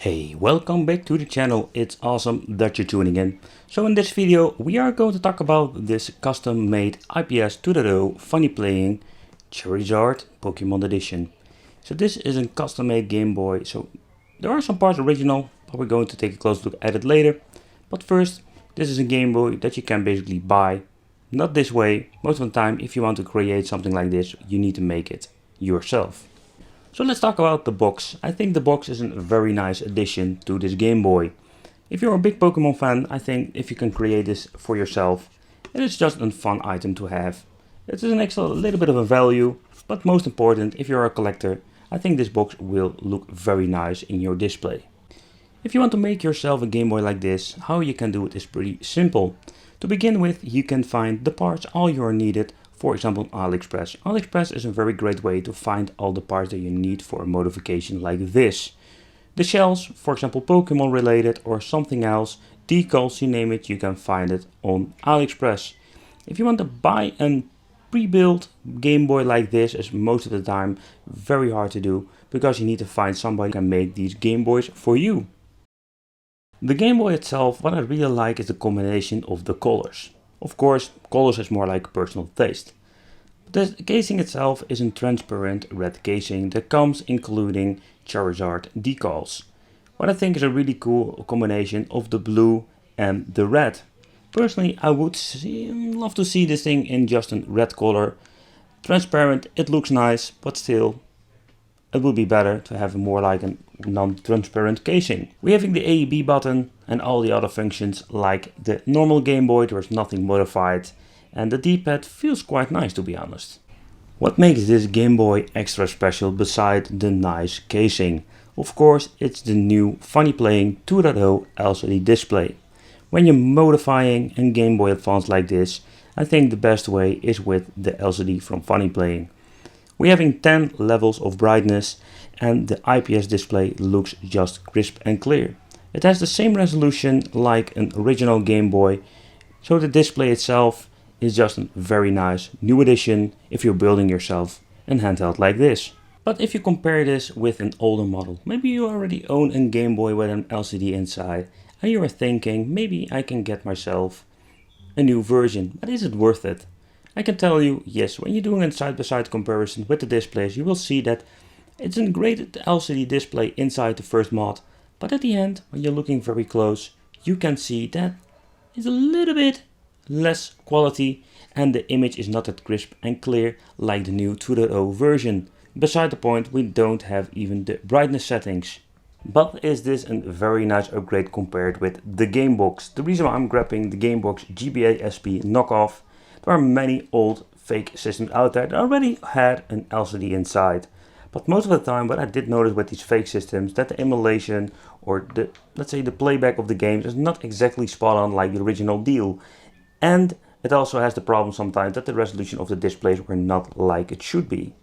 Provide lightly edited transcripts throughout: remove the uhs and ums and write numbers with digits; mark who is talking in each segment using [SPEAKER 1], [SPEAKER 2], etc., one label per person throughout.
[SPEAKER 1] Hey, welcome back to the channel. It's awesome that you're tuning in. So in this video we are going to talk about this custom made IPS 2.0 Funnyplaying Charizard Pokemon Edition. So this is a custom made Game Boy, so there are some parts original, but we're going to take a close look at it later. But first, this is a Game Boy that you can basically buy. Not this way. Most of the time if you want to create something like this you need to make it yourself. So let's talk about the box. I think the box is a very nice addition to this Game Boy. If you're a big Pokemon fan, I think if you can create this for yourself, it is just a fun item to have. It is an extra little bit of a value, but most important, if you're a collector, I think this box will look very nice in your display. If you want to make yourself a Game Boy like this, how you can do it is pretty simple. To begin with, you can find the parts all you are needed. For example, AliExpress. AliExpress is a very great way to find all the parts that you need for a modification like this. The shells, for example Pokemon related or something else, decals, you name it, you can find it on AliExpress. If you want to buy a pre-built Game Boy like this, is most of the time very hard to do, because you need to find somebody who can make these Game Boys for you. The Game Boy itself, what I really like is the combination of the colors. Of course, colors is more like personal taste. The casing itself is a transparent red casing that comes including Charizard decals. What I think is a really cool combination of the blue and the red. Personally, I would love to see this thing in just a red color. Transparent, it looks nice, but still, it would be better to have more like a non-transparent casing. We have the A, B button and all the other functions like the normal Game Boy. There's nothing modified, and the D-pad feels quite nice, to be honest. What makes this Game Boy extra special beside the nice casing? Of course, it's the new Funnyplaying 2.0 LCD display. When you're modifying a Game Boy Advance like this, I think the best way is with the LCD from Funnyplaying. We have 10 levels of brightness, and the IPS display looks just crisp and clear. It has the same resolution like an original Game Boy, so the display itself is just a very nice new addition if you're building yourself a handheld like this. But if you compare this with an older model, maybe you already own a Game Boy with an LCD inside and you are thinking maybe I can get myself a new version, but is it worth it? I can tell you, yes, when you're doing a side-by-side comparison with the displays, you will see that it's a great LCD display inside the first mod, but at the end, when you're looking very close, you can see that it's a little bit less quality and the image is not that crisp and clear like the new 2.0 version. Beside the point, we don't have even the brightness settings. But is this a very nice upgrade compared with the Gamebox? The reason why I'm grabbing the Gamebox GBA SP knockoff, there are many old fake systems out there that already had an LCD inside. But most of the time what I did notice with these fake systems, that the emulation or the, let's say the playback of the games is not exactly spot on like the original deal. And it also has the problem sometimes that the resolution of the displays were not like it should be.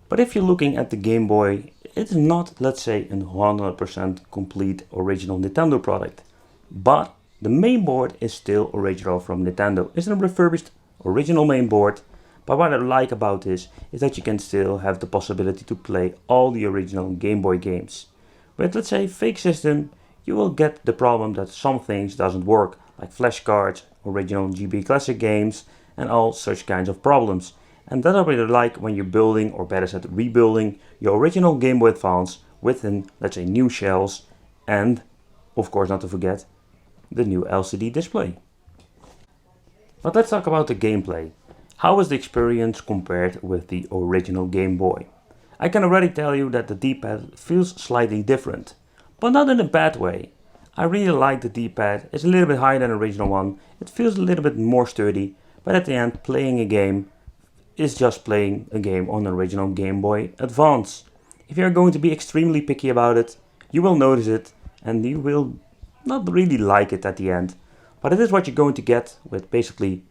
[SPEAKER 1] But if you're looking at the Game Boy, it's not, let's say, a 100% complete original Nintendo product. But the main board is still original from Nintendo. It's a refurbished original main board, but what I like about this is that you can still have the possibility to play all the original Game Boy games. With, let's say, fake system, you will get the problem that some things doesn't work, like flashcards, original GB classic games and all such kinds of problems. And that I really like when you're building, or better said rebuilding, your original Game Boy Advance within, let's say, new shells and, of course not to forget, the new LCD display. But let's talk about the gameplay. How is the experience compared with the original Game Boy? I can already tell you that the D-pad feels slightly different, but not in a bad way. I really like the D-pad. It's a little bit higher than the original one. It feels a little bit more sturdy, but at the end playing a game is just playing a game on the original Game Boy Advance. If you're going to be extremely picky about it, you will notice it and you will not really like it at the end. But it is what you're going to get with basically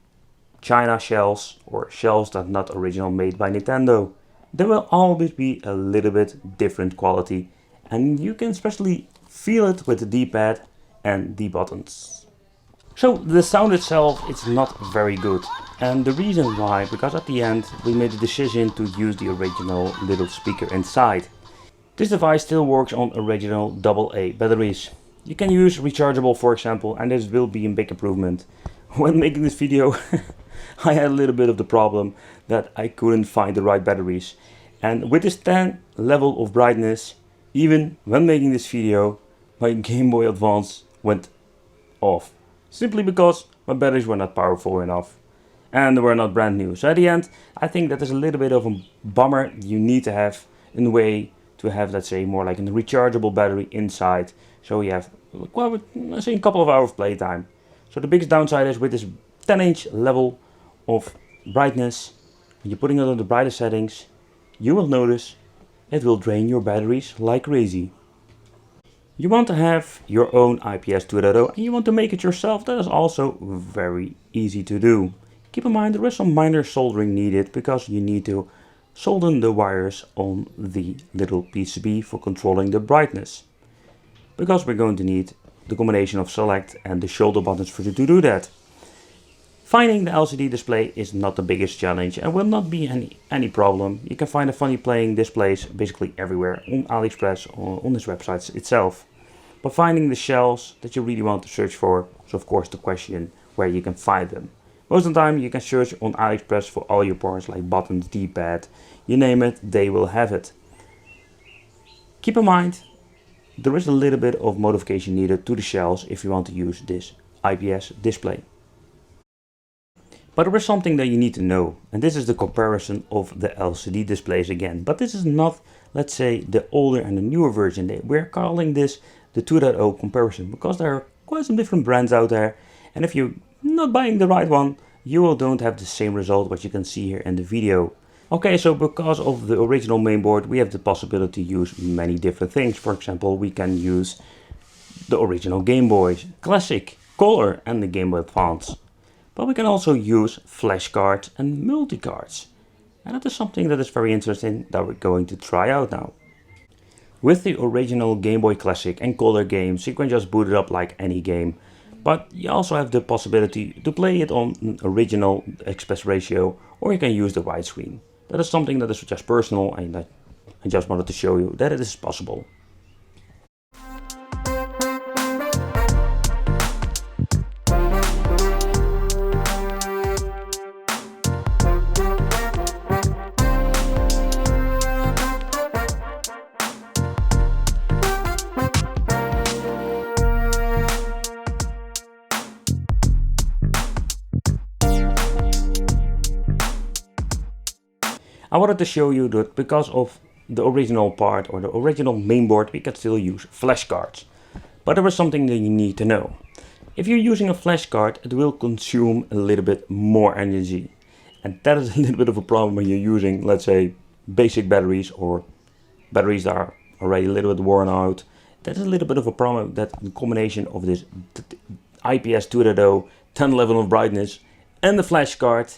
[SPEAKER 1] China shells or shells that are not original made by Nintendo. There will always be a little bit different quality, and you can especially feel it with the D-pad and the buttons. So the sound itself is not very good, and the reason why, because at the end we made the decision to use the original little speaker inside. This device still works on original AA batteries. You can use rechargeable, for example, and this will be a big improvement. When making this video I had a little bit of the problem that I couldn't find the right batteries, and with this 10 level of brightness, even when making this video, my Game Boy Advance went off, simply because my batteries were not powerful enough and they were not brand new. So at the end, I think that is a little bit of a bummer. You need to have a way to have, let's say, more like a rechargeable battery inside, so you have, well, let's say a couple of hours playtime. So the biggest downside is with this 10-inch level of brightness, when you're putting it on the brightest settings, you will notice it will drain your batteries like crazy. You want to have your own IPS 2.0 and you want to make it yourself. That is also very easy to do. Keep in mind there is some minor soldering needed because you need to solder the wires on the little PCB for controlling the brightness. Because we're going to need the combination of select and the shoulder buttons for you to do that. Finding the LCD display is not the biggest challenge and will not be any problem. You can find the Funnyplaying displays basically everywhere on AliExpress or on this website itself. But finding the shells that you really want to search for is of course the question where you can find them. Most of the time you can search on AliExpress for all your parts like buttons, D-pad, you name it, they will have it. Keep in mind, there is a little bit of modification needed to the shells if you want to use this IPS display. But there is something that you need to know, and this is the comparison of the LCD displays again. But this is not, let's say, the older and the newer version. We're calling this the 2.0 comparison because there are quite some different brands out there, and if you're not buying the right one, you don't have the same result what you can see here in the video. Okay, so because of the original mainboard, we have the possibility to use many different things. For example, we can use the original Game Boy Classic, Color and the Game Boy Advance. But we can also use flash cards and multi-cards. And that is something that is very interesting that we're going to try out now. With the original Game Boy Classic and Color games, you can just boot it up like any game. But you also have the possibility to play it on an original aspect ratio, or you can use the widescreen. That is something that is just personal, and I just wanted to show you that it is possible. I wanted to show you that because of the original part or the original mainboard, we can still use flash cards. But there is something that you need to know. If you're using a flash card, it will consume a little bit more energy. And that is a little bit of a problem when you're using, let's say, basic batteries or batteries that are already a little bit worn out. That is a little bit of a problem, that the combination of this IPS 2.0, 10 level of brightness and the flash card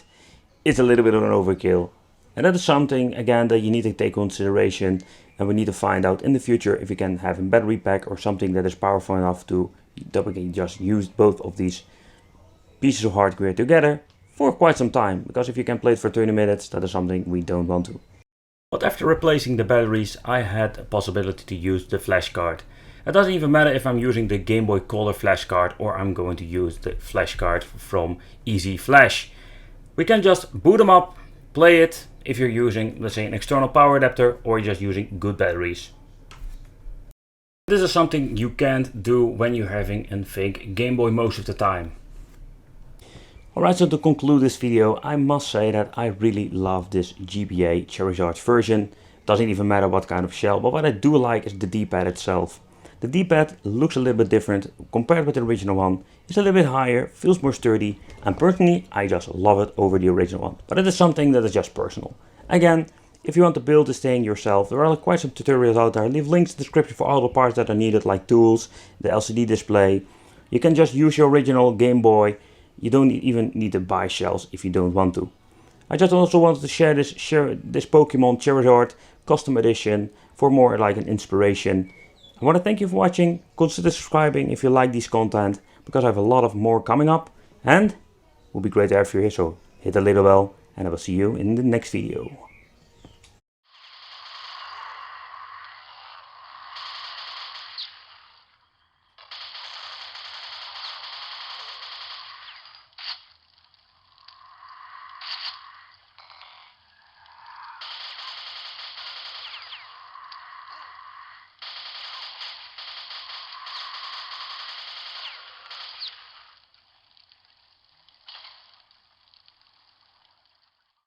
[SPEAKER 1] is a little bit of an overkill. And that is something, again, that you need to take consideration, and we need to find out in the future if we can have a battery pack or something that is powerful enough that we can just use both of these pieces of hardware together for quite some time. Because if you can play it for 30 minutes, that is something we don't want to. But after replacing the batteries, I had a possibility to use the flash card. It doesn't even matter if I'm using the Game Boy Color flash card or I'm going to use the flash card from Easy Flash. We can just boot them up, play it, if you're using, let's say, an external power adapter or you're just using good batteries. This is something you can't do when you're having a fake Game Boy most of the time. Alright, so to conclude this video, I must say that I really love this GBA Charizard version. Doesn't even matter what kind of shell, but what I do like is the D-pad itself. The D-pad looks a little bit different compared with the original one. It's a little bit higher, feels more sturdy, and personally I just love it over the original one. But it is something that is just personal. Again, if you want to build this thing yourself, there are quite some tutorials out there. I leave links in the description for all the parts that are needed, like tools, the LCD display. You can just use your original Game Boy. You don't even need to buy shells if you don't want to. I just also wanted to share this Pokemon Charizard custom edition for more like an inspiration. I want to thank you for watching. Consider subscribing if you like this content, because I have a lot of more coming up, and it would be great to have you here, so hit the little bell and I will see you in the next video.